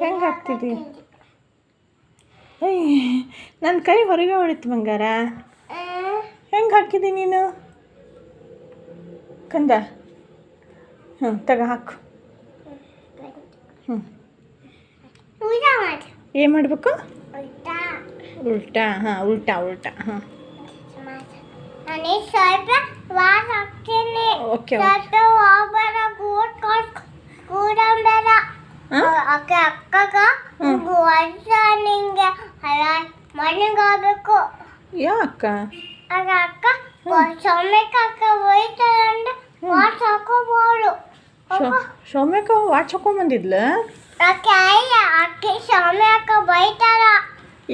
ಹೆಂಗೆ ಹಾಕ್ತಿದ್ದಿ? ಅಯ್ಯ ನನ್ನ ಕೈ ಹೊರಗೆ ಹೊಡಿತು ಬಂಗಾರ. ಹೆಂಗೆ ಹಾಕಿದಿ ನೀನು ಕಂದ? ತಗ ಹಾಕು. ಏನು ಮಾಡಬೇಕು? ಉಲ್ಟಾ. ಹಾಂ ಉಲ್ಟಾ ಉಲ್ಟಾ. ಹಾಂ ಓಕೆ ಯಾಕ ಸೌಮ್ಯಕ್ಕ ವಾಚ್ ಹಾಕೊಂಬಂದಿದ್ಲ?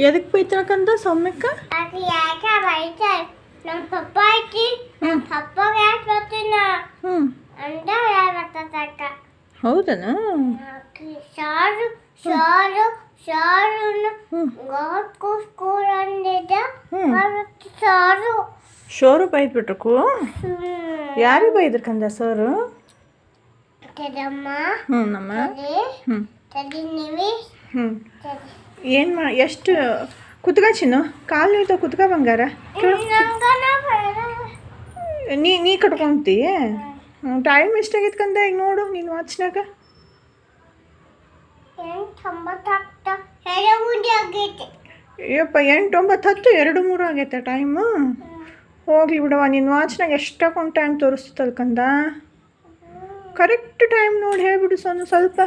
ಎದಕ್ಕೆ ಬೈತಾಳಕಂದ ಸೌಮ್ಯಕ್ಕ? ನಮ್ಮ ಪಪ್ಪ ಐತಿ, ನಮ್ಮ ಪಪ್ಪಗೆ ಯಾಕೆ ಬರ್ತೀನ ಅಂತ ಹೇಳ್ಬರ್ತಕ್ಕ. ಹೌದನಾ? ಸಾರು ಸಾರು ಸಾರು ಸ್ಕೂಲ್ ಅಂದಿದ್ದ ಸಾರು ಶೋರು ಬೈದ್ಬಿಟ್ರಕು. ಯಾರಿಗೆ ಬೈದ್ರು ಕಂದ ಸರು? ನಮ್ಮ ಏನು ಎಷ್ಟು ಕುತ್ಕ ಚಿನ್ನು? ಕಾಲು ನೀಯ್ತಾವ ಕುತ್ಕ ಬಂಗಾರ. ನೀ ಕಟ್ಕೊಂತೀ? ಟೈಮ್ ಎಷ್ಟಾಗೈತೆ ಕಂದ ಈಗ ನೋಡು ನೀನು ವಾಚ್ನಾಗ. 8:09 2:03 ಆಗೈತೆ ಟೈಮು. ಹೋಗ್ಲಿ ಬಿಡವ, ನಿನ್ನ ವಾಚ್ನಾಗ ಎಷ್ಟಾಕೊಂಡು ಟೈಮ್ ತೋರಿಸ್ತಲ್ಲ ಕಂದ. ಕರೆಕ್ಟ್ ಟೈಮ್ ನೋಡಿ ಹೇಳ್ಬಿಡು ಸ್ವಲ್ಪ.